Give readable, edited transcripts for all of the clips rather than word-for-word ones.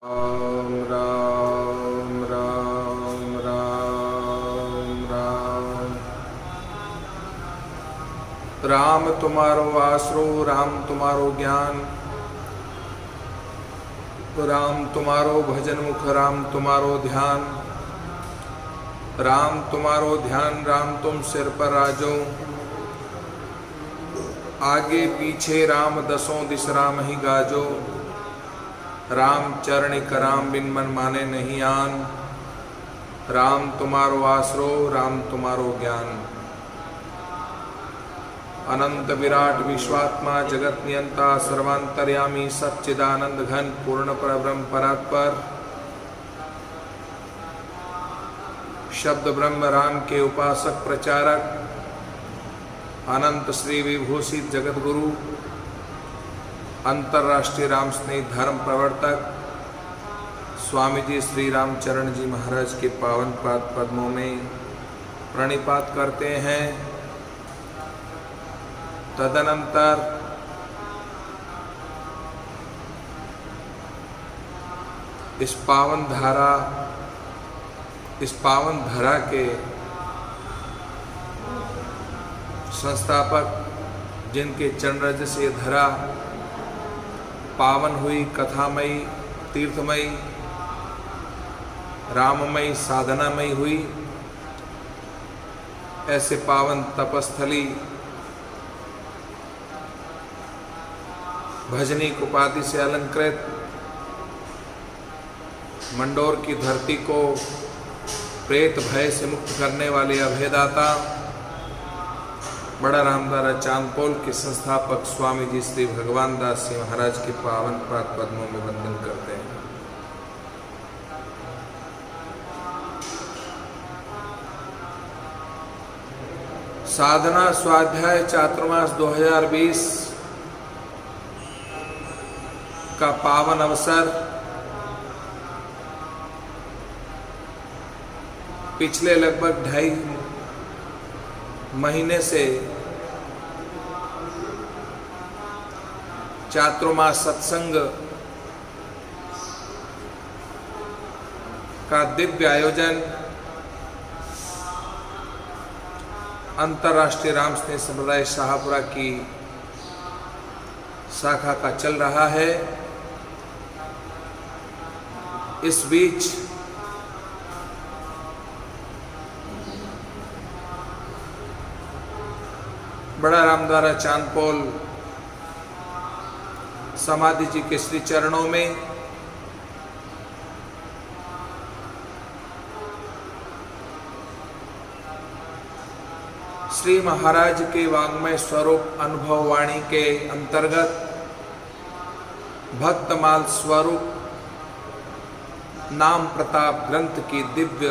राम राम राम राम राम। राम तुम्हारो आसरो, राम तुम्हारो ज्ञान, राम तुम्हारो भजन मुख, राम तुम्हारो ध्यान, राम तुम्हारो ध्यान, राम तुम सिर पर राजो, आगे पीछे राम दसों दिस राम ही गाजो, राम चरणिक राम बिन मन माने नहीं आन, राम तुम्हारो आसरो, राम तुम्हारो ज्ञान। अनंत विराट विश्वात्मा जगत नियंता सर्वांतर्यामी सच्चिदानंद घन पूर्ण परब्रह्म परात्पर, शब्द ब्रह्म राम के उपासक प्रचारक, अनंत श्री विभूषित जगत गुरु, अंतर्राष्ट्रीय राम स्नेही धर्म प्रवर्तक स्वामी जी श्री रामचरण जी महाराज के पावन पाद पद्मों में प्रणिपात करते हैं। तदनंतर इस पावन धरा के संस्थापक, जिनके चरणरज से धरा पावन हुई, कथामयी, तीर्थमयी, राममयी, साधनामयी हुई, ऐसे पावन तपस्थली भजनीक उपाधि से अलंकृत मंडोर की धरती को प्रेत भय से मुक्त करने वाले अभयदाता बड़ा रामदारा चांदपोल के संस्थापक स्वामी जी श्री भगवान दास जी महाराज के पावन पाद पद्मों में वंदन करते हैं। साधना स्वाध्याय चातुर्मास 2020 का पावन अवसर पिछले लगभग 2.5 महीने से चातुर्मास सत्संग का दिव्य आयोजन अंतर्राष्ट्रीय राम स्नेही संप्रदाय शाहपुरा की शाखा का चल रहा है। इस बीच बड़ा रामदारा चांदपोल समाधि जी के श्री चरणों में श्री महाराज के वाङ्मय स्वरूप अनुभव वाणी के अंतर्गत भक्तमाल स्वरूप नाम प्रताप ग्रंथ की दिव्य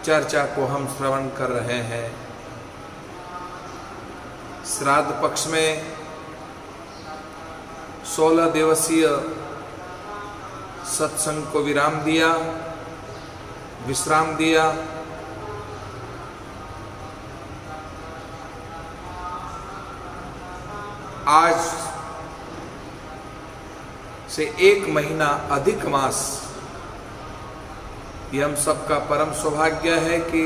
चर्चा को हम श्रवण कर रहे हैं। श्राद्ध पक्ष में 16 दिवसीय सत्संग को विश्राम दिया। आज से 1 महीना अधिक मास, ये हम सबका परम सौभाग्य है कि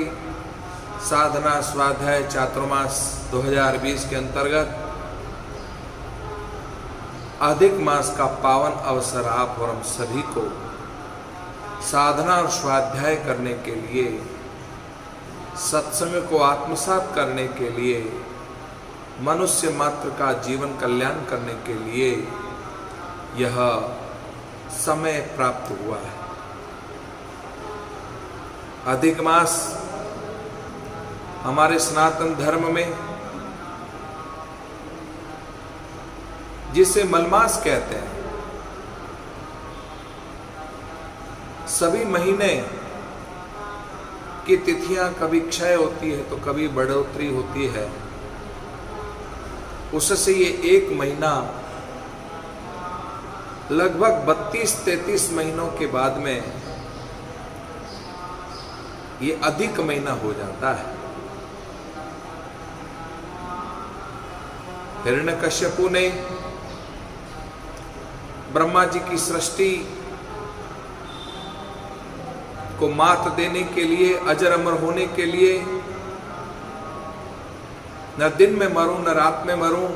साधना स्वाध्याय चातुर्मास 2020 के अंतर्गत अधिक मास का पावन अवसर आप और हम सभी को साधना और स्वाध्याय करने के लिए, सत्संग को आत्मसात करने के लिए, मनुष्य मात्र का जीवन कल्याण करने के लिए यह समय प्राप्त हुआ है। अधिक मास हमारे सनातन धर्म में जिसे मलमास कहते हैं, सभी महीने की तिथियां कभी क्षय होती है तो कभी बढ़ोतरी होती है। उससे ये 1 महीना लगभग 32-33 महीनों के बाद में ये अधिक महीना हो जाता है। हिरण्यकश्यपु ने ब्रह्मा जी की सृष्टि को मात देने के लिए, अजर अमर होने के लिए, न दिन में मरूं न रात में मरूं,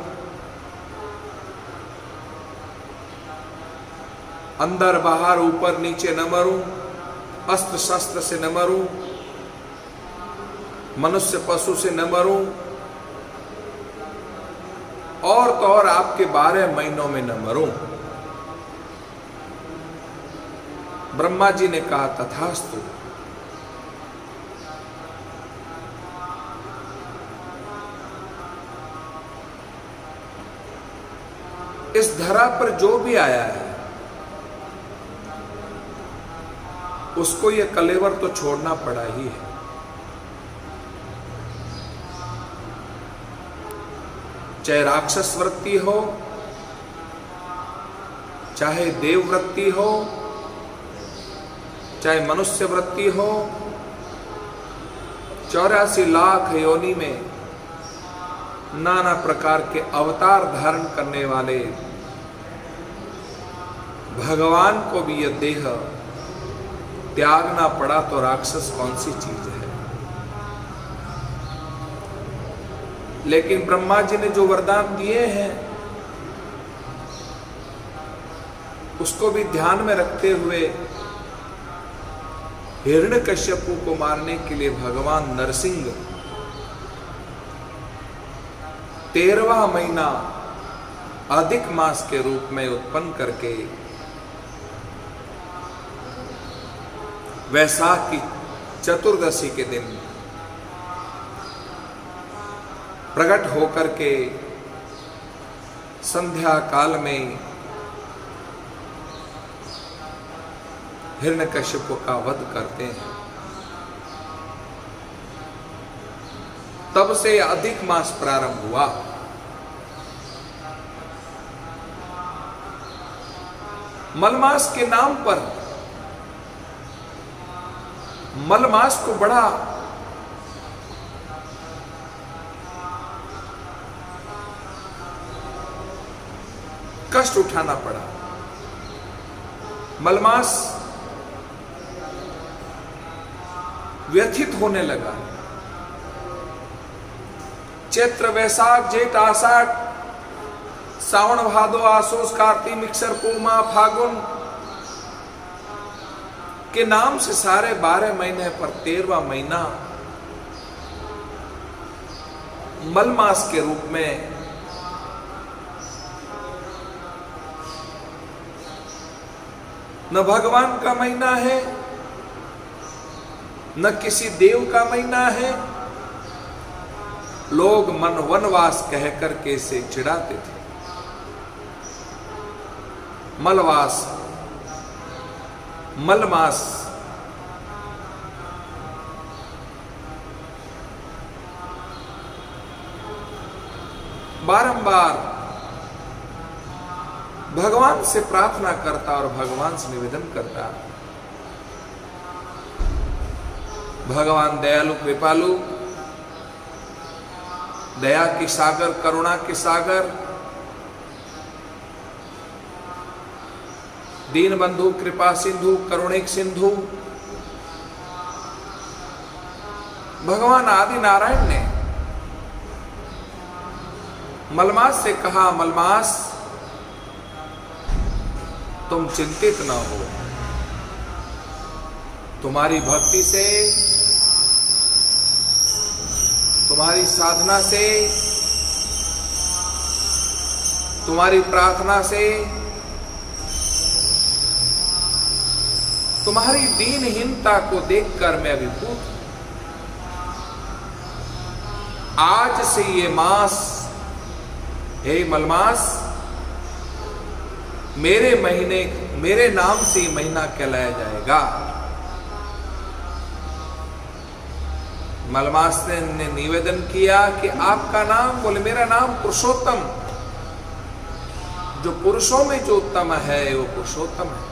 अंदर बाहर ऊपर नीचे न मरूं, अस्त्र शस्त्र से न मरूं, मनुष्य पशु से न मरूं, और तो और आपके 12 महीनों में न मरूं। ब्रह्मा जी ने कहा तथास्तु। इस धरा पर जो भी आया है उसको ये कलेवर तो छोड़ना पड़ा ही है। चाहे राक्षस वृत्ति हो, चाहे देव वृत्ति हो, चाहे मनुष्य वृत्ति हो, 84 लाख योनि में नाना प्रकार के अवतार धारण करने वाले भगवान को भी यह देह त्यागना पड़ा तो राक्षस कौन सी चीज है। लेकिन ब्रह्मा जी ने जो वरदान दिए हैं उसको भी ध्यान में रखते हुए हिरण्यकश्यपु को मारने के लिए भगवान नरसिंह 13वां महीना अधिक मास के रूप में उत्पन्न करके वैशाख की चतुर्दशी के दिन प्रकट होकर के संध्या काल में हिरण्यकश्यप का वध करते हैं। तब से अधिक मास प्रारंभ हुआ। मलमास के नाम पर मलमास को बड़ा कष्ट उठाना पड़ा। मलमास व्यथित होने लगा। चैत्र वैशाख जेठ आषाढ़ सावन भादो आसोस कार्तिक मिक्सर पूमा फागुन के नाम से सारे 12 महीने पर 13वां महीना मलमास के रूप में न भगवान का महीना है न किसी देव का महीना है। लोग मन वनवास कह करके इसे चिढ़ाते थे। मलवास मलमास बारंबार भगवान से प्रार्थना करता और भगवान से निवेदन करता। भगवान दयालु कृपालु, दया के सागर, करुणा के सागर, दीन बंधु, कृपा सिंधु, करुणिक सिंधु भगवान आदि नारायण ने मलमास से कहा, मलमास तुम चिंतित ना हो। तुम्हारी भक्ति से, तुम्हारी साधना से, तुम्हारी प्रार्थना से, तुम्हारी दीनहीनता को देखकर मैं अभिभूत हूं। आज से ये मास, हे मलमास, मेरे नाम से ये महीना कहलाया जाएगा। मलमास ने निवेदन किया कि आपका नाम, बोले मेरा नाम पुरुषोत्तम, जो पुरुषों में जो उत्तम है वो पुरुषोत्तम है।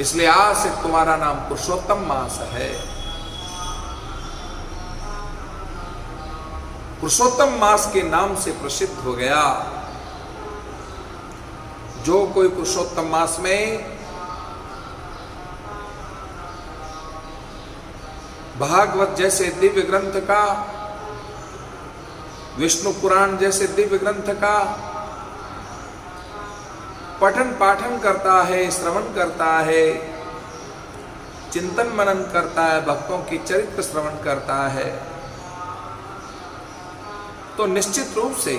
इसलिए आज से तुम्हारा नाम पुरुषोत्तम मास है। पुरुषोत्तम मास के नाम से प्रसिद्ध हो गया। जो कोई पुरुषोत्तम मास में भागवत जैसे दिव्य ग्रंथ का, विष्णु पुराण जैसे दिव्य ग्रंथ का पठन पाठन करता है, श्रवण करता है, चिंतन मनन करता है, भक्तों की चरित्र श्रवण करता है, तो निश्चित रूप से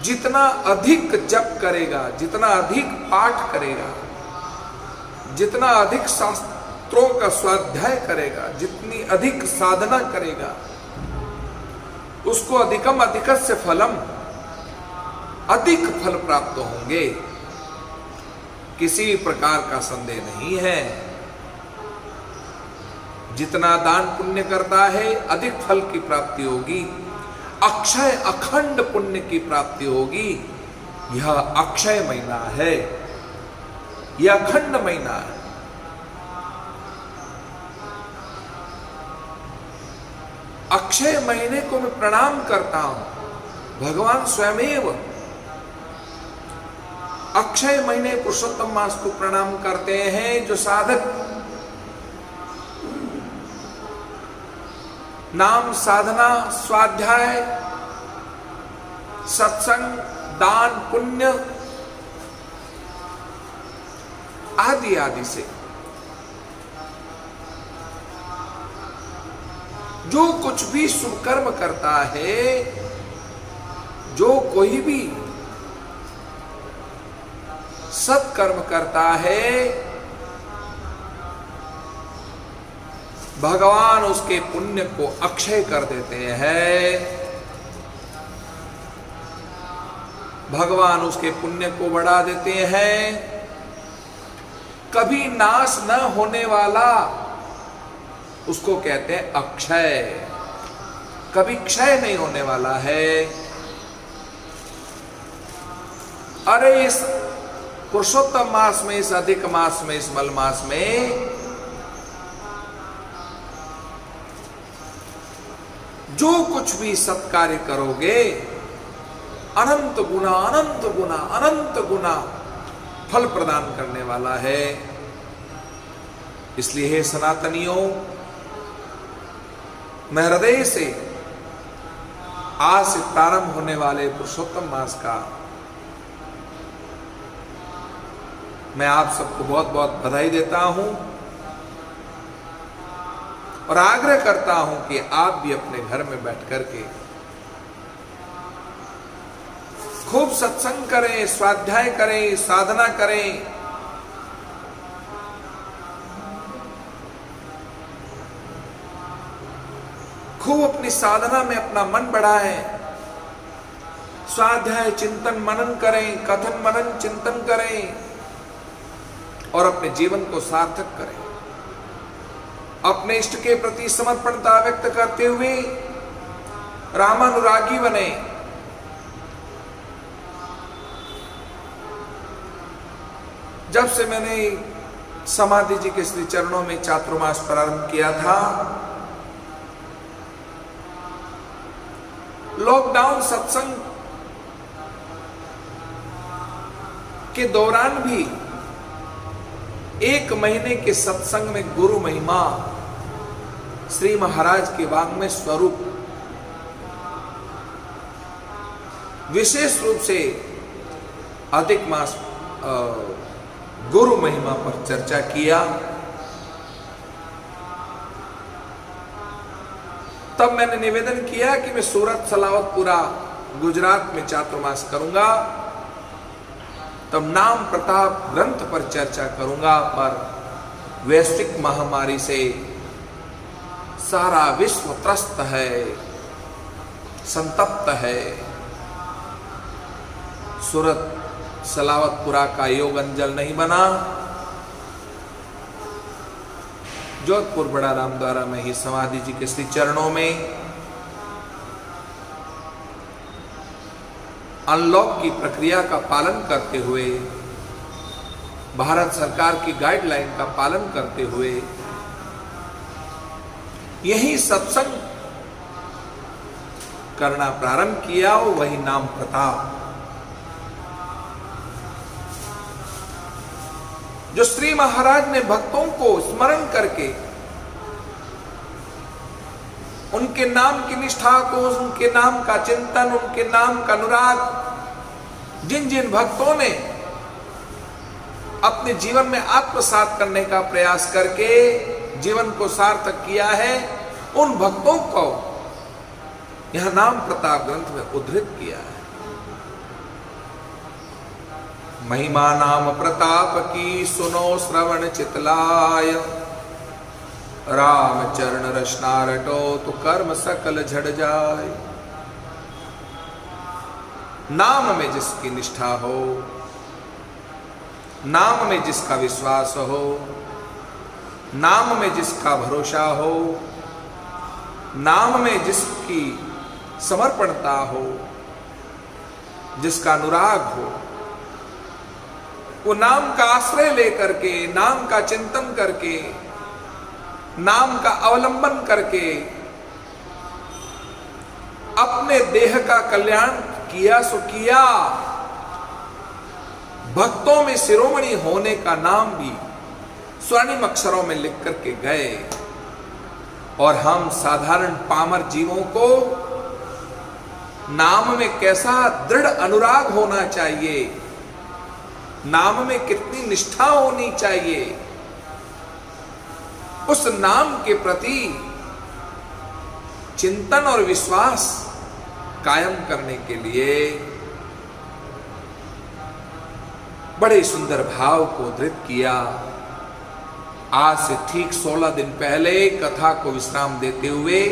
जितना अधिक जप करेगा, जितना अधिक पाठ करेगा, जितना अधिक शास्त्रों का स्वाध्याय करेगा, जितनी अधिक साधना करेगा, उसको अधिकम अधिकस्य फलम, अधिक फल प्राप्त होंगे, किसी प्रकार का संदेह नहीं है। जितना दान पुण्य करता है अधिक फल की प्राप्ति होगी, अक्षय अखंड पुण्य की प्राप्ति होगी। यह अक्षय महीना है, यह अखंड महीना है। अक्षय महीने को मैं प्रणाम करता हूं। भगवान स्वयमेव अक्षय महीने पुरुषोत्तम मास को प्रणाम करते हैं। जो साधक नाम, साधना, स्वाध्याय, सत्संग, दान, पुण्य आदि आदि से जो कुछ भी शुभ कर्म करता है, जो कोई भी सत्कर्म करता है, भगवान उसके पुण्य को अक्षय कर देते हैं। भगवान उसके पुण्य को बढ़ा देते हैं। कभी नाश न होने वाला उसको कहते हैं अक्षय, कभी क्षय नहीं होने वाला है। अरे इस पुरुषोत्तम मास में, इस अधिक मास में, इस मल मास में जो कुछ भी सत्कार्य करोगे, अनंत गुना अनंत गुना अनंत गुना फल प्रदान करने वाला है। इसलिए हे सनातनियों, मैं हृदय से आज से प्रारंभ होने वाले पुरुषोत्तम मास का मैं आप सबको बहुत बहुत बधाई देता हूं और आग्रह करता हूं कि आप भी अपने घर में बैठ करके खूब सत्संग करें, स्वाध्याय करें, साधना करें। खूब अपनी साधना में अपना मन बढ़ाएं, स्वाध्याय चिंतन मनन करें, कथन मनन चिंतन करें और अपने जीवन को सार्थक करें। अपने इष्ट के प्रति समर्पणता व्यक्त करते हुए रामानुरागी बने। जब से मैंने समाधि जी के श्री चरणों में चातुर्मास प्रारंभ किया था, लॉकडाउन सत्संग के दौरान भी 1 महीने के सत्संग में गुरु महिमा, श्री महाराज के वाङ्मय स्वरूप विशेष रूप से अधिक मास गुरु महिमा पर चर्चा किया। तब मैंने निवेदन किया कि मैं सूरत, सलावतपुरा, गुजरात में चातुर्मास करूंगा, तब नाम प्रताप ग्रंथ पर चर्चा करूंगा। पर वैश्विक महामारी से सारा विश्व त्रस्त है, संतप्त है। सूरत सलावतपुरा का योग अंजल नहीं बना। जोधपुर बड़ा राम द्वारा में ही समाधि जी के श्री चरणों में अनलॉक की प्रक्रिया का पालन करते हुए, भारत सरकार की गाइडलाइन का पालन करते हुए यही सत्संग करना प्रारंभ किया। वही नाम प्रताप। जो श्री महाराज ने भक्तों को स्मरण करके उनके नाम की निष्ठा को, उनके नाम का चिंतन, उनके नाम का अनुराग जिन जिन भक्तों ने अपने जीवन में आत्मसात करने का प्रयास करके जीवन को सार्थक किया है, उन भक्तों को यह नाम प्रताप ग्रंथ में उद्धृत किया है। महिमा नाम प्रताप की सुनो श्रवण चितलाय, राम चरण रचना रटो तो कर्म सकल झड़ जाए। नाम में जिसकी निष्ठा हो, नाम में जिसका विश्वास हो, नाम में जिसका भरोसा हो, नाम में जिसकी समर्पणता हो, जिसका अनुराग हो, वो नाम का आश्रय लेकर के, नाम का चिंतन करके, नाम का अवलंबन करके अपने देह का कल्याण किया सो किया। भक्तों में शिरोमणि होने का नाम भी स्वर्णिम अक्षरों में लिख करके गए, और हम साधारण पामर जीवों को नाम में कैसा दृढ़ अनुराग होना चाहिए, नाम में कितनी निष्ठा होनी चाहिए, उस नाम के प्रति चिंतन और विश्वास कायम करने के लिए बड़े सुंदर भाव को उद्धृत किया। आज से ठीक 16 दिन पहले कथा को विश्राम देते हुए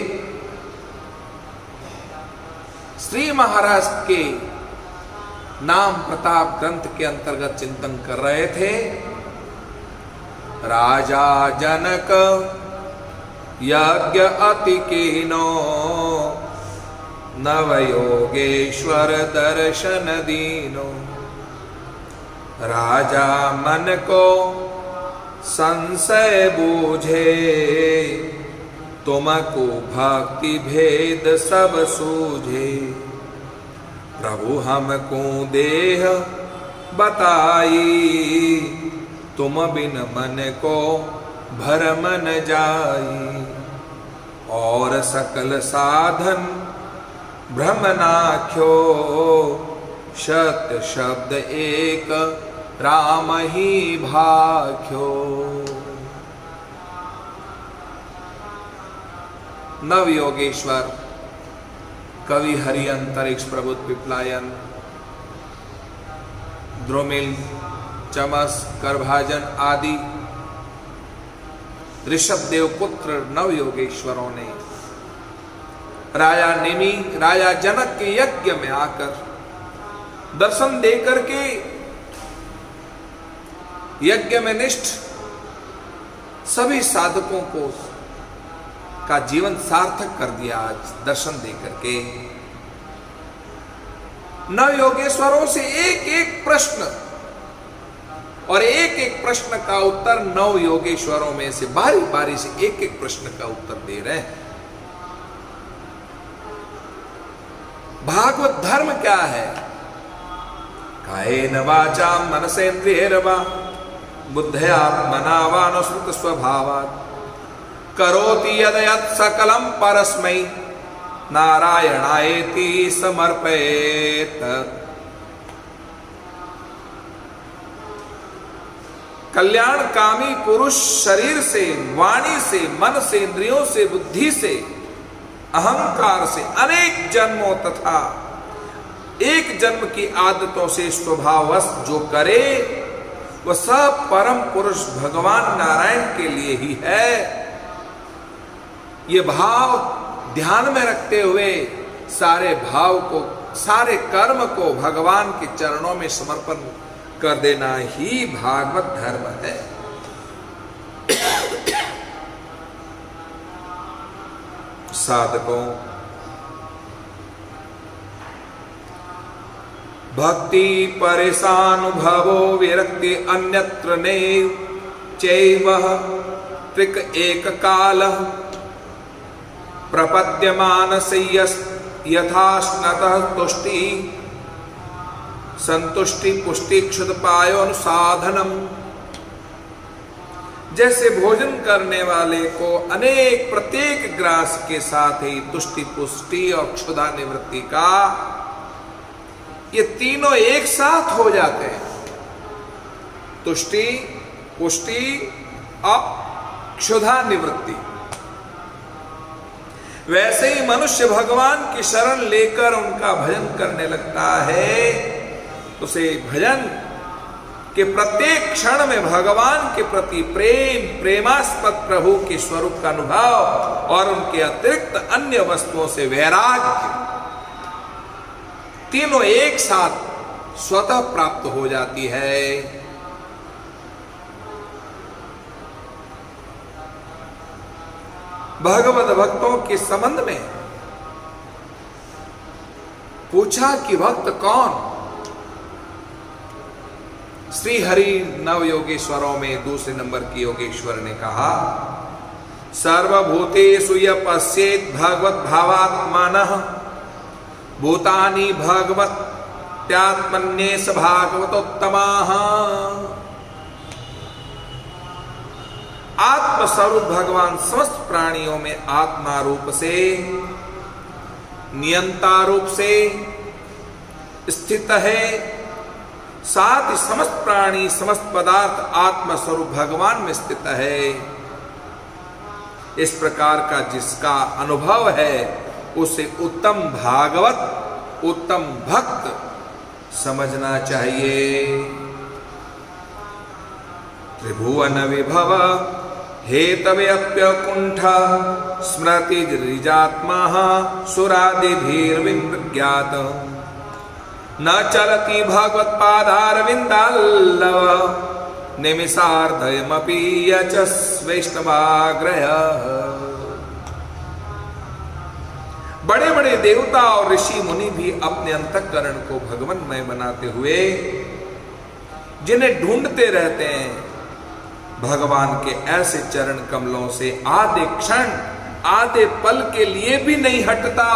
श्री महाराज के नाम प्रताप ग्रंथ के अंतर्गत चिंतन कर रहे थे। राजा जनक यज्ञ अति कीनो, नवयोगेश्वर दर्शन दीनो। राजा मन को संशय बूझे, तुमको भक्ति भेद सब सूझे। प्रभु हमको देह बताई, तुम बिन मन को भरम न जाई। और सकल साधन भ्रम नाख्यो, सत्य शब्द एक राम ही भाख्यो। नव योगेश्वर कवि हरि अंतरिक्ष प्रबुद्ध पिपलायन, द्रोमिल, चमस, करभाजन आदि ऋषभदेव पुत्र नव योगेश्वरों ने राजा नेमि, राजा जनक के यज्ञ में आकर दर्शन देकर के यज्ञ में निष्ठ सभी साधकों को का जीवन सार्थक कर दिया। आज दर्शन देकर के नव योगेश्वरों से एक एक प्रश्न और एक एक प्रश्न का उत्तर नव योगेश्वरों में से बारी बारी से एक एक प्रश्न का उत्तर दे रहे हैं। भागवत धर्म क्या है? कायेन वाचा मनसेन्द्रियैर्वा बुद्धयात्मना वानुसृत स्वभावात् करोति यद यत् सकलं परस्मै नारायणायेति समर्पयेत्। कल्याणकामी पुरुष शरीर से, वाणी से, मन से, इंद्रियों से, बुद्धि से, अहंकार से अनेक जन्मों तथा एक जन्म की आदतों से स्वभाववश जो करे वह सब परम पुरुष भगवान नारायण के लिए ही है। ये भाव ध्यान में रखते हुए सारे भाव को, सारे कर्म को भगवान के चरणों में समर्पण कर देना ही भागवत धर्म है। साधकों, भक्ति परेशानुभवो विरक्ति अन्यत्र नैव चैव त्रिक एक काल प्रपद्यमान से यथाश्नतः तुष्टि संतुष्टि पुष्टि क्षुद पायो अनुसाधनम जैसे भोजन करने वाले को अनेक प्रत्येक ग्रास के साथ ही तुष्टि पुष्टि और क्षुधा निवृत्ति का, ये तीनों एक साथ हो जाते हैं। तुष्टि, पुष्टि और क्षुधा निवृत्ति। वैसे ही मनुष्य भगवान की शरण लेकर उनका भजन करने लगता है, उसे भजन के प्रत्येक क्षण में भगवान के प्रति प्रेम, प्रेमास्पद प्रभु के स्वरूप का अनुभव और उनके अतिरिक्त अन्य वस्तुओं से वैराग्य, तीनों एक साथ स्वतः प्राप्त हो जाती है। भगवत भक्तों के संबंध में पूछा कि भक्त कौन? श्री हरि नव योगेश्वरों में दूसरे नंबर की योगेश्वर ने कहा, सर्वभूतेषु यः पश्येत् भगवत भावात्मानः भूतानि भगवत्यात्मन्येष भागवतोत्तमाः। आत्मस्वरूप भगवान समस्त प्राणियों में आत्मा रूप से, नियंता रूप से स्थित है। साथ ही समस्त प्राणी, समस्त पदार्थ आत्मस्वरूप भगवान में स्थित है। इस प्रकार का जिसका अनुभव है उसे उत्तम भागवत, उत्तम भक्त समझना चाहिए। त्रिभुवन विभव हेतव्यप्य कुंठ स्मृति रिजात्मा सुरादिभिर्विज्ञात न चलति भगवत पादारविंदाल्लव निमिषार्धयमपि यचस वैष्णवाग्रह। बड़े बड़े देवता और ऋषि मुनि भी अपने अंतःकरण को भगवन्मय बनाते हुए जिन्हें ढूंढते रहते हैं, भगवान के ऐसे चरण कमलों से आधे क्षण, आधे पल के लिए भी नहीं हटता।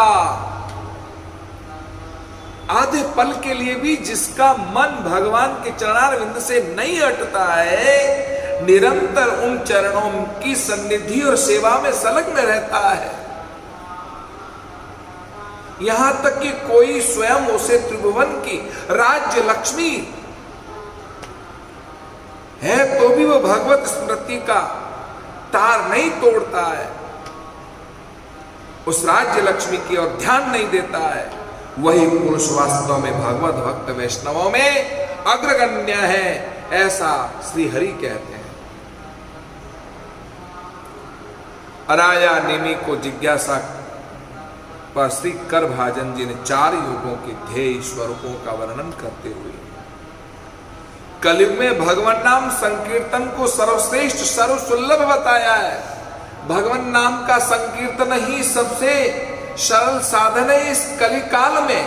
आधे पल के लिए भी जिसका मन भगवान के चरणारविंद से नहीं हटता है, निरंतर उन चरणों की सन्निधि और सेवा में संलग्न रहता है। यहां तक कि कोई स्वयं उसे त्रिभुवन की राज्य लक्ष्मी है तो भी वो भगवत स्मृति का तार नहीं तोड़ता है, उस राज्य लक्ष्मी की ओर ध्यान नहीं देता है। वही पुरुष वास्तव में भगवत भक्त वैष्णवों में अग्रगण्य है, ऐसा श्री हरि कहते हैं। अराया नेमि को जिज्ञासा पर श्री कर भाजन जी ने 4 युगों के ध्येय स्वरूपों का वर्णन करते हुए कलयुग में भगवान नाम संकीर्तन को सर्वश्रेष्ठ, सर्वसुलभ बताया है। भगवान नाम का संकीर्तन ही सबसे सरल साधन है इस कलिकाल में।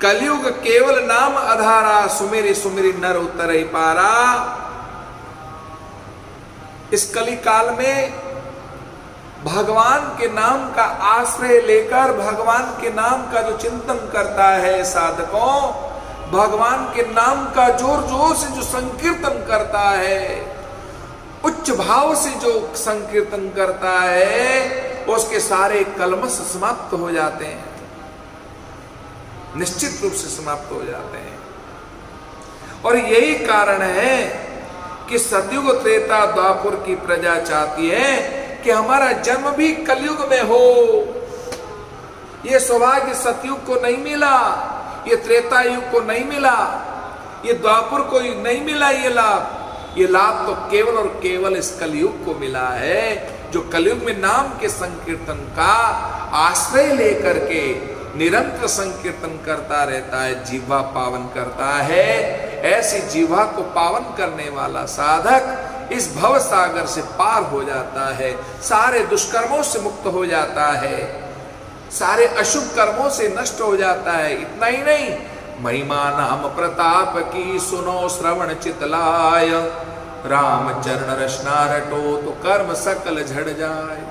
कलयुग केवल नाम आधारा, सुमेरी सुमेरी नर उतर पारा। इस कलिकाल में भगवान के नाम का आश्रय लेकर भगवान के नाम का जो चिंतन करता है साधकों, भगवान के नाम का जोर जोर से जो संकीर्तन करता है, उच्च भाव से जो संकीर्तन करता है, उसके सारे कलमश समाप्त हो जाते हैं, निश्चित रूप से समाप्त हो जाते हैं। और यही कारण है कि सतयुग त्रेता द्वापर की प्रजा चाहती है कि हमारा जन्म भी कलयुग में हो। यह सौभाग्य सतयुग को नहीं मिला, ये त्रेता युग को नहीं मिला, ये द्वापर को नहीं मिला। ये लाभ तो केवल और केवल इस कलयुग को मिला है, जो कलयुग में नाम के संकीर्तन का आश्रय लेकर के निरंतर संकीर्तन करता रहता है, जीवा पावन करता है। ऐसी जीवा को पावन करने वाला साधक इस भव सागर से पार हो जाता है, सारे दुष्कर्मों से मुक्त हो जाता है, सारे अशुभ कर्मों से नष्ट हो जाता है। इतना ही नहीं, महिमा नाम प्रताप की सुनो श्रवण चितलाय, राम चरण रचना रटो तो कर्म सकल झड़ जाए।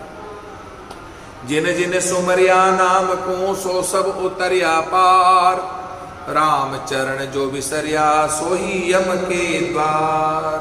जिन जिन सुमरिया नाम को सो सब उतरिया पार, राम चरण जो बिसरिया सो ही यम के द्वार।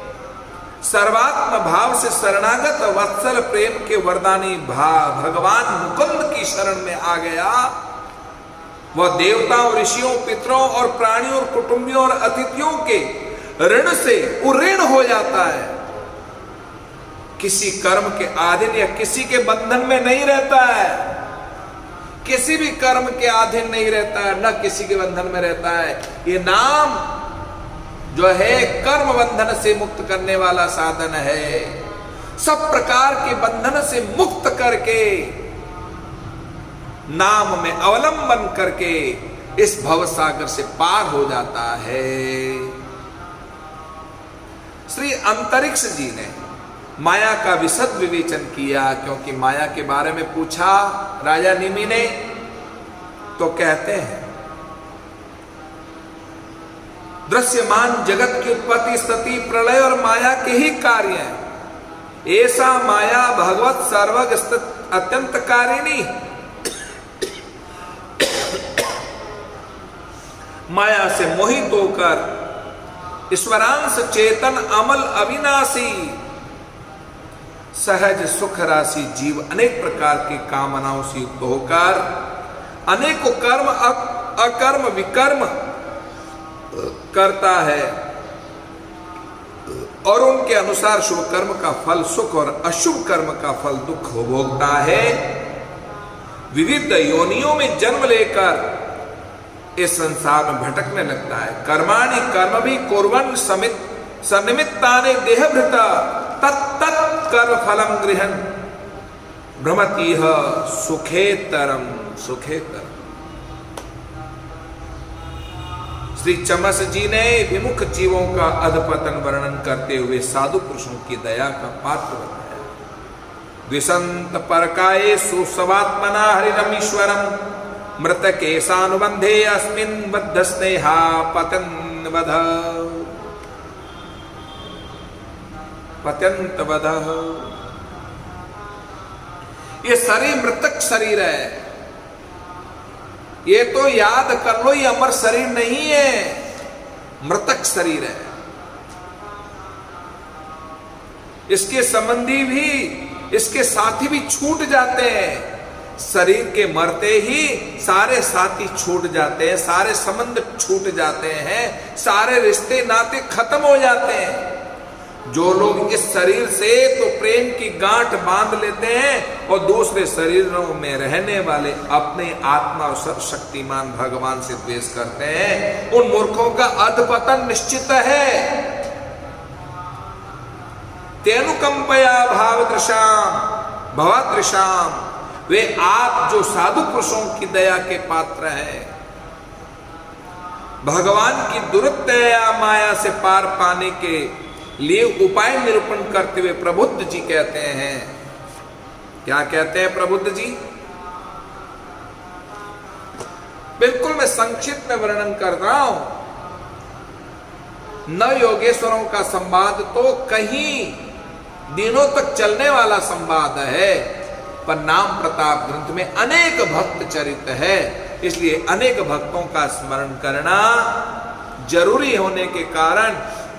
सर्वात्म भाव से शरणागत वत्सल प्रेम के वरदानी भगवान मुकुंद की शरण में आ गया, वह देवताओं, ऋषियों, पितरों और प्राणियों और कुटुंबियों और अतिथियों के ऋण से उऋण हो जाता है। किसी कर्म के अधीन या किसी के बंधन में नहीं रहता है, किसी भी कर्म के अधीन नहीं रहता है, न किसी के बंधन में रहता है। ये नाम जो है कर्म बंधन से मुक्त करने वाला साधन है। सब प्रकार के बंधन से मुक्त करके, नाम में अवलंबन करके इस भव सागर से पार हो जाता है। श्री अंतरिक्ष जी ने माया का विशद विवेचन किया, क्योंकि माया के बारे में पूछा राजा निमि ने, तो कहते हैं दृश्यमान जगत की उत्पत्ति, स्थिति, प्रलय और माया के ही कार्य हैं। ऐसा माया भगवत सर्वग स्थित अत्यंत कारिणी, माया से मोहित होकर ईश्वरांश चेतन अमल अविनाशी, सहज सुख राशि जीव अनेक प्रकार की कामनाओं से युक्त होकर अनेकों कर्म अकर्म विकर्म करता है और उनके अनुसार शुभ कर्म का फल सुख और अशुभ कर्म का फल दुख भोगता है। विविध योनियों में जन्म लेकर इस संसार में भटकने लगता है। कर्माणि कर्म भी कुर्वन् सनिमित्तानि देहभृता तत्त कर्म फलम गृहन् भ्रमतीह सुखेतरम सुखेतरम। श्री चमस जी ने विमुख जीवों का अधपतन वर्णन करते हुए साधु पुरुषों की दया का पात्र बताया। द्विसंत परकाये सुसवात्मना हरिरमीश्वरम मृतके सानुबंधे अस्मिन् बद्ध स्नेहा पतन वध पत्यंत वध। ये शरीर मृतक शरीर है, ये तो याद कर लो, ये अमर शरीर नहीं है, मृतक शरीर है। इसके संबंधी भी, इसके साथी भी छूट जाते हैं। शरीर के मरते ही सारे साथी छूट जाते हैं, सारे संबंध छूट जाते हैं, सारे रिश्ते नाते खत्म हो जाते हैं। जो लोग इस शरीर से तो प्रेम की गांठ बांध लेते हैं और दूसरे शरीरों में रहने वाले अपने आत्मा और सर्वशक्तिमान भगवान से द्वेष करते हैं, उन मूर्खों का अधपतन निश्चित है। तेनुकंपया भावदृशाम भवदृशाम, वे आप जो साधु पुरुषों की दया के पात्र हैं, भगवान की दुरुत्तया माया से पार पाने के लिए उपाय निरूपण करते हुए प्रबुद्ध जी कहते हैं। क्या कहते हैं प्रबुद्ध जी? बिल्कुल मैं संक्षिप्त में वर्णन कर रहा हूं। नव योगेश्वरों का संवाद तो कहीं दिनों तक चलने वाला संवाद है, पर नाम प्रताप ग्रंथ में अनेक भक्त चरित है, इसलिए अनेक भक्तों का स्मरण करना जरूरी होने के कारण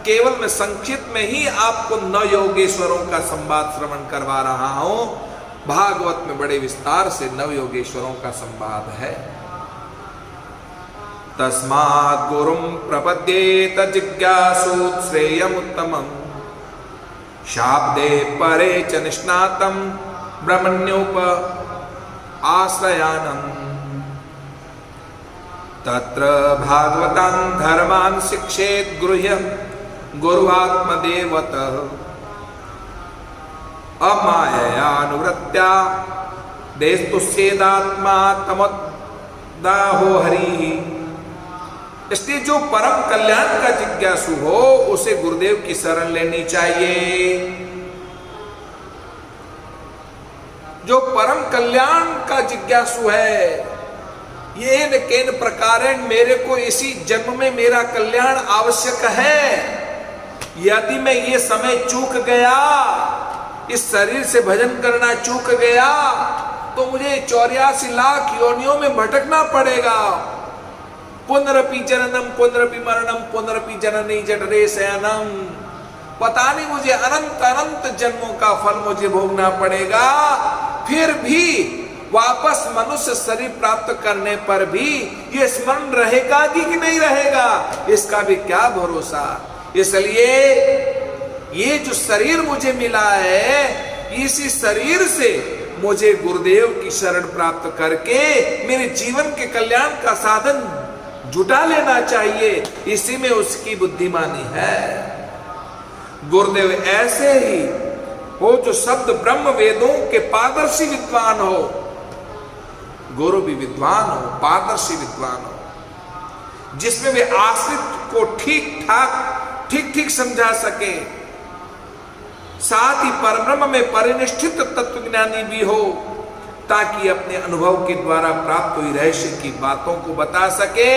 केवल मैं संक्षिप्त में ही आपको नव योगेश्वरों का संवाद श्रवण करवा रहा हूं। भागवत में बड़े विस्तार से नव योगेश्वरों का संवाद है। तस्मात् गुरुं प्रपद्येत जिज्ञासूत श्रेयमुत्तमम् शाब्दे परे च निष्णातं ब्रह्मण्योप आश्रयानम् तत्र भागवतान् धर्मान् शिक्षेत गृह्य गुरुआत्मदेवतः अमाययानुवृत्त्या देस्तुस्येदात्मा तमोदाहो हरि। इसलिए जो परम कल्याण का जिज्ञासु हो उसे गुरुदेव की शरण लेनी चाहिए। जो परम कल्याण का जिज्ञासु है, ये न केन प्रकारेण मेरे को इसी जन्म में मेरा कल्याण आवश्यक है। यदि मैं ये समय चूक गया, इस शरीर से भजन करना चूक गया, तो मुझे 84 लाख योनियों में भटकना पड़ेगा। पुनरपि जननम पुनरपि मरणम पुनरपि जननी जठरे शयनम पता नहीं मुझे अनंत अनंत जन्मों का फल मुझे भोगना पड़ेगा, फिर भी वापस मनुष्य शरीर प्राप्त करने पर भी ये स्मरण रहेगा कि नहीं रहेगा, इसका भी क्या भरोसा। इसलिए ये जो शरीर मुझे मिला है, इसी शरीर से मुझे गुरुदेव की शरण प्राप्त करके मेरे जीवन के कल्याण का साधन जुटा लेना चाहिए, इसी में उसकी बुद्धिमानी है। गुरुदेव ऐसे ही हो जो शब्द ब्रह्म वेदों के पारदर्शी विद्वान हो, गुरु भी विद्वान हो, पारदर्शी विद्वान हो, जिसमें वे आश्रित को ठीक ठीक समझा सके, साथ ही परब्रह्म में परिनिष्ठित तत्वज्ञानी भी हो, ताकि अपने अनुभव के द्वारा प्राप्त हुई रहस्य की बातों को बता सके,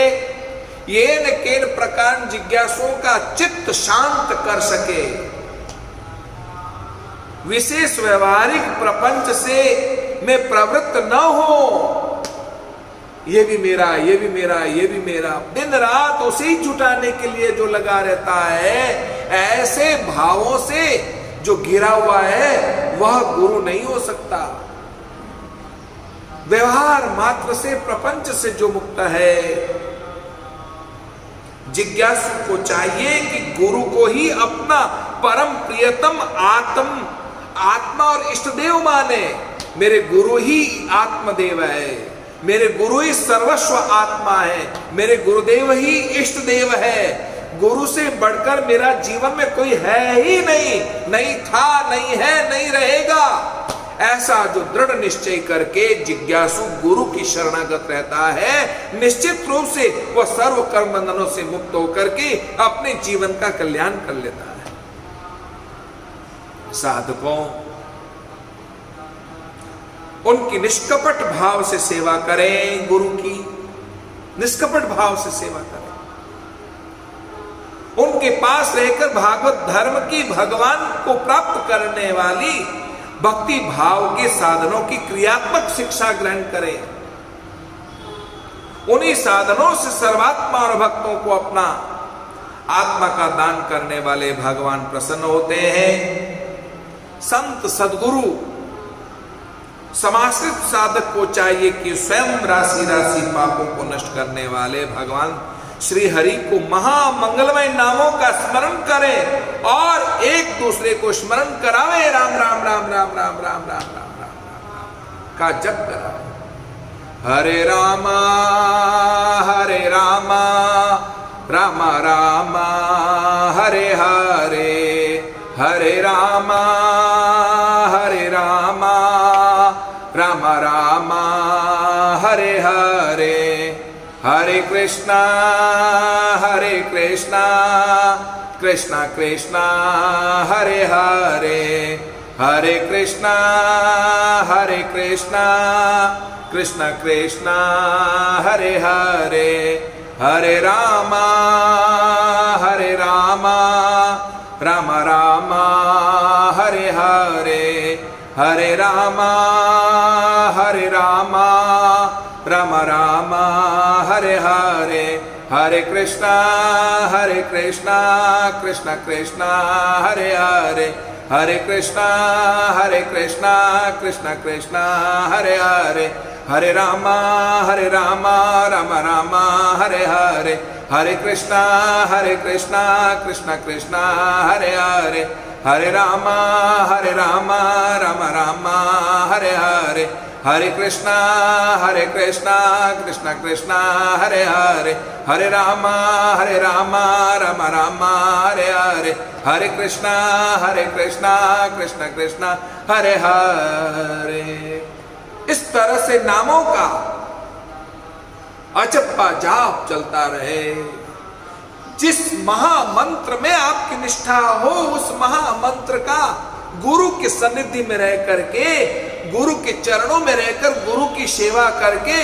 ये न केन प्रकार जिज्ञासुओं का चित्त शांत कर सके, विशेष व्यवहारिक प्रपंच से में प्रवृत्त न हो। ये भी मेरा, ये भी मेरा, ये भी मेरा, दिन रात उसे जुटाने के लिए जो लगा रहता है, ऐसे भावों से जो घिरा हुआ है वह गुरु नहीं हो सकता। व्यवहार मात्र से, प्रपंच से जो मुक्त है, जिज्ञासु को चाहिए कि गुरु को ही अपना परम प्रियतम आत्मा और इष्ट देव माने। मेरे गुरु ही आत्मदेव है, मेरे गुरु ही सर्वस्व आत्मा है, मेरे गुरुदेव ही इष्ट देव है। गुरु से बढ़कर मेरा जीवन में कोई है ही नहीं, नहीं था, नहीं है, नहीं रहेगा। ऐसा जो दृढ़ निश्चय करके जिज्ञासु गुरु की शरणागत रहता है, निश्चित रूप से वह सर्व कर्म बंधनों से मुक्त होकर के अपने जीवन का कल्याण कर लेता है। साधकों, उनकी निष्कपट भाव से सेवा करें, गुरु की निष्कपट भाव से सेवा करें। उनके पास रहकर भागवत धर्म की भगवान को प्राप्त करने वाली भक्ति भाव के साधनों की क्रियात्मक शिक्षा ग्रहण करें। उन्हीं साधनों से सर्वात्मा और भक्तों को अपना आत्मा का दान करने वाले भगवान प्रसन्न होते हैं। संत सद्गुरु समाश्रित साधक को चाहिए कि स्वयं राशि राशि पापों को नष्ट करने वाले भगवान श्री हरि को महामंगलमय नामों का स्मरण करें और एक दूसरे को स्मरण करावे। राम राम राम राम राम राम राम राम राम का जप करावे। हरे रामा राम राम हरे हरे, हरे रामा राम राम हरे हरे, हरे कृष्णा कृष्णा कृष्णा हरे हरे, हरे कृष्णा कृष्णा कृष्णा हरे हरे, हरे रामा राम राम हरे हरे, हरे रामा राम राम हरे हरे, हरे कृष्णा कृष्णा कृष्णा हरे हरे, हरे कृष्णा कृष्णा कृष्णा हरे हरे, हरे रामा राम राम हरे हरे, हरे कृष्णा कृष्णा कृष्णा हरे हरे, हरे रामा राम राम हरे हरे, हरे कृष्णा कृष्णा कृष्णा हरे हरे, हरे रामा राम राम हरे हरे, हरे कृष्णा कृष्णा कृष्णा हरे हरे। इस तरह से नामों का अचप्पा जाप चलता रहे। जिस महामंत्र में आपकी निष्ठा हो, उस महामंत्र का गुरु के सन्निधि में रह करके, गुरु के चरणों में रहकर, गुरु की सेवा करके,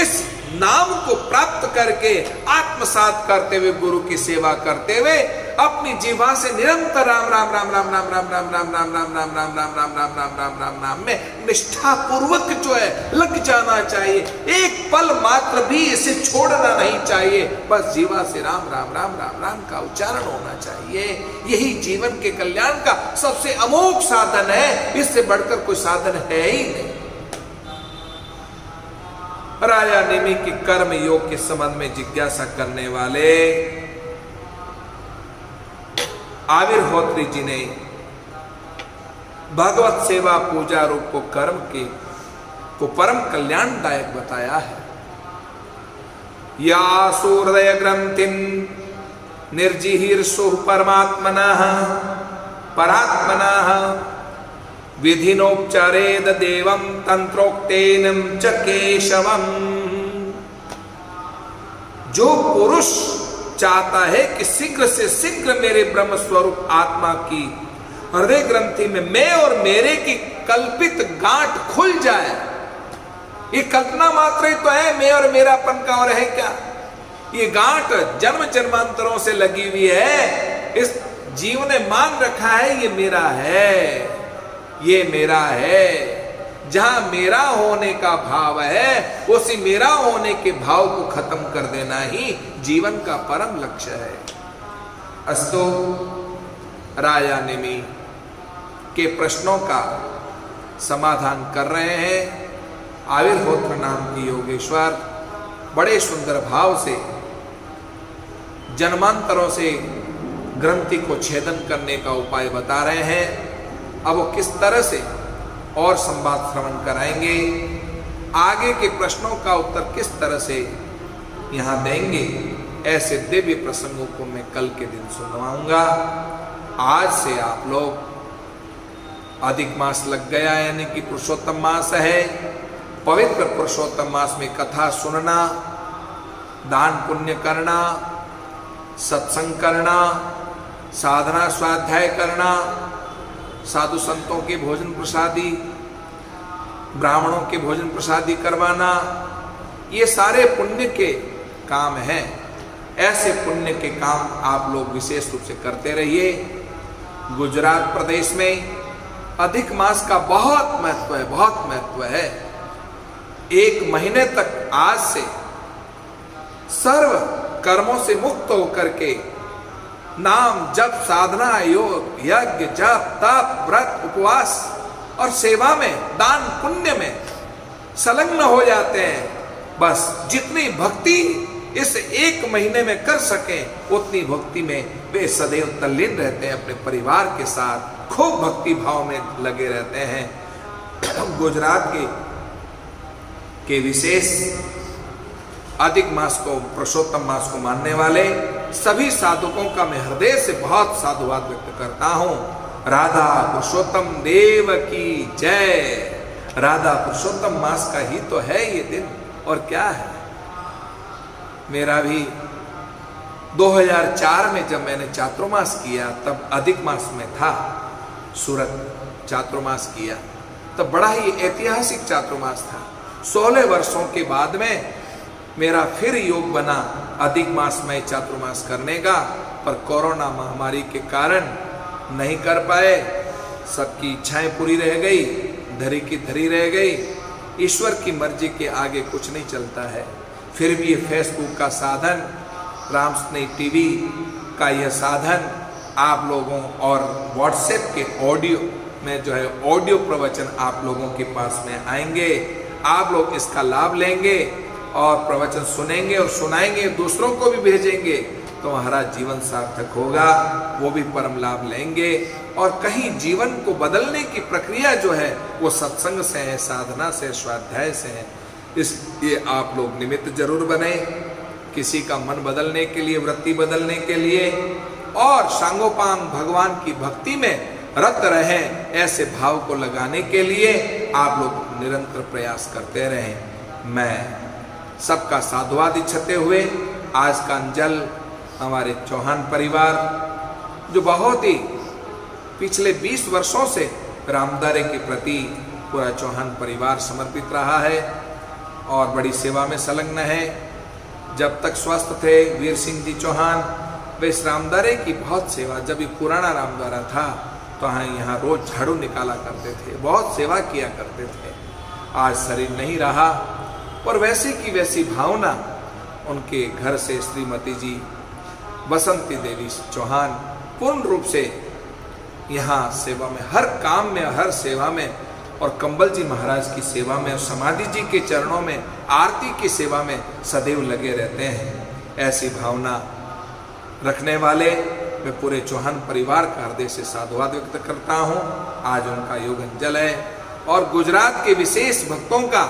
इस नाम को प्राप्त करके, आत्मसात करते हुए, गुरु की सेवा करते हुए, अपनी जीवा से निरंतर राम राम राम राम राम राम राम राम राम राम राम राम राम राम राम राम राम राम राम में निष्ठा पूर्वक जो है लग जाना चाहिए, एक पल मात्र भी इसे छोड़ना नहीं चाहिए। बस जीवा से राम राम राम राम राम का उच्चारण होना चाहिए। यही जीवन के कल्याण का सबसे अमोघ साधन है, इससे बढ़कर कोई साधन है ही नहीं। राजा नेमि की कर्म योग के संबंध में जिज्ञासा करने वाले आविर्होत्री जी ने भगवत सेवा पूजा रूप को कर्म के को परम कल्याणदायक बताया है। या सूर्य ग्रंथिम निर्जिहीर्षु परमात्मनः परात्मनः विधिनोपचारेद देवं तंत्रोक्तेन च केशवम। जो पुरुष चाहता है कि शीघ्र से शीघ्र मेरे ब्रह्म स्वरूप आत्मा की हृदय ग्रंथि में मैं और मेरे की कल्पित गांठ खुल जाए, ये कल्पना मात्र ही तो है, मैं और मेरापन का, और है क्या? ये गांठ जन्म जन्मांतरों से लगी हुई है। इस जीव ने मान रखा है ये मेरा है, ये मेरा है। जहां मेरा होने का भाव है, उसी मेरा होने के भाव को खत्म कर देना ही जीवन का परम लक्ष्य है। अस्तु, राजा नेमि के प्रश्नों का समाधान कर रहे हैं आविर्होत्र नाम की योगेश्वर। बड़े सुंदर भाव से जन्मांतरों से ग्रंथि को छेदन करने का उपाय बता रहे हैं। अब वो किस तरह से और संवाद श्रवण कराएंगे, आगे के प्रश्नों का उत्तर किस तरह से यहाँ देंगे, ऐसे दिव्य प्रसंगों को मैं कल के दिन सुनवाऊंगा। आज से आप लोग, अधिक मास लग गया यानी कि पुरुषोत्तम मास है। पवित्र पुरुषोत्तम मास में कथा सुनना, दान पुण्य करना, सत्संग करना, साधना स्वाध्याय करना, साधु संतों के भोजन प्रसादी, ब्राह्मणों के भोजन प्रसादी करवाना, ये सारे पुण्य के काम हैं। ऐसे पुण्य के काम आप लोग विशेष रूप से करते रहिए। गुजरात प्रदेश में अधिक मास का बहुत महत्व है, बहुत महत्व है। 1 महीने तक आज से सर्व कर्मों से मुक्त होकर के नाम जप, साधना, योग, यज्ञ, जप, तप, व्रत, उपवास और सेवा में, दान पुण्य में संलग्न हो जाते हैं। बस जितनी भक्ति इस 1 महीने में कर सकें, उतनी भक्ति में वे सदैव तल्लीन रहते हैं। अपने परिवार के साथ खूब भक्ति भाव में लगे रहते हैं। गुजरात के विशेष अधिक मास को, पुरुषोत्तम मास को मानने वाले सभी साधुकों का मैं हृदय से बहुत साधुवाद व्यक्त करता हूं। राधा पुरुषोत्तम देव की जय। राधा पुरुषोत्तम मास का ही तो है ये दिन, और क्या है। मेरा भी 2004 में जब मैंने चातुर्मास किया, तब अधिक मास में था, सूरत चातुर्मास किया, तब बड़ा ही ऐतिहासिक चातुर्मास था। 16 वर्षों के बाद में मेरा फिर योग बना अधिक मास में चातुर्मास करने का, पर कोरोना महामारी के कारण नहीं कर पाए। सबकी इच्छाएं पूरी रह गई, धरी की धरी रह गई। ईश्वर की मर्जी के आगे कुछ नहीं चलता है। फिर भी ये फेसबुक का साधन, राम स्नेह टीवी का यह साधन आप लोगों, और व्हाट्सएप के ऑडियो में जो है ऑडियो प्रवचन आप लोगों के पास में आएंगे। आप लोग इसका लाभ लेंगे और प्रवचन सुनेंगे और सुनाएंगे, दूसरों को भी भेजेंगे, तो हमारा जीवन सार्थक होगा, वो भी परम लाभ लेंगे। और कहीं जीवन को बदलने की प्रक्रिया जो है वो सत्संग से है, साधना से, स्वाध्याय से है। इसलिए आप लोग निमित्त जरूर बने, किसी का मन बदलने के लिए, वृत्ति बदलने के लिए, और सांगोपांग भगवान की भक्ति में रत रहें, ऐसे भाव को लगाने के लिए आप लोग निरंतर प्रयास करते रहें। मैं सबका साधुवाद इच्छते हुए आज का अंजल हमारे चौहान परिवार, जो बहुत ही पिछले 20 वर्षों से रामदारे के प्रति पूरा चौहान परिवार समर्पित रहा है और बड़ी सेवा में संलग्न है। जब तक स्वस्थ थे वीर सिंह जी चौहान, वे इस रामदारे की बहुत सेवा, जब ये पुराना रामदारा था तो यहाँ रोज झाड़ू निकाला करते थे, बहुत सेवा किया करते थे। आज शरीर नहीं रहा, और वैसी की वैसी भावना उनके घर से श्रीमती जी बसंती देवी चौहान पूर्ण रूप से यहाँ सेवा में, हर काम में, हर सेवा में, और कंबल जी महाराज की सेवा में, और समाधि जी के चरणों में, आरती की सेवा में सदैव लगे रहते हैं। ऐसी भावना रखने वाले मैं पूरे चौहान परिवार का हृदय से साधुवाद व्यक्त करता हूँ। आज उनका योग अंजल है, और गुजरात के विशेष भक्तों का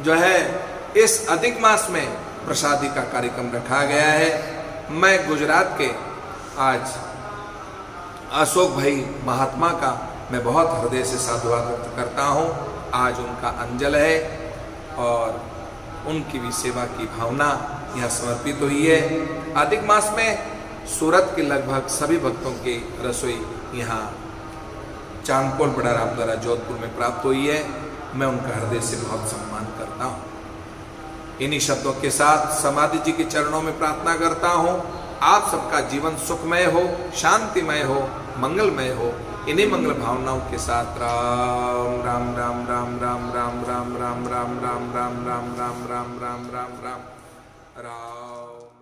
जो है इस अधिक मास में प्रसादी का कार्यक्रम रखा गया है। मैं गुजरात के आज अशोक भाई महात्मा का मैं बहुत हृदय से साधुवाद व्यक्त करता हूँ। आज उनका अंजल है, और उनकी भी सेवा की भावना यहाँ समर्पित हुई है। अधिक मास में सूरत के लगभग सभी भक्तों की रसोई यहाँ चांदपोल बड़ा राम द्वारा जोधपुर में प्राप्त हुई है। मैं उनका हृदय से बहुत सम्मान करता हूँ। इन्हीं शब्दों के साथ समाधि जी के चरणों में प्रार्थना करता हूँ, आप सबका जीवन सुखमय हो, शांतिमय हो, मंगलमय हो। इन्हीं मंगल भावनाओं के साथ राम राम राम राम राम राम राम राम राम राम राम राम राम राम राम राम राम राम राम।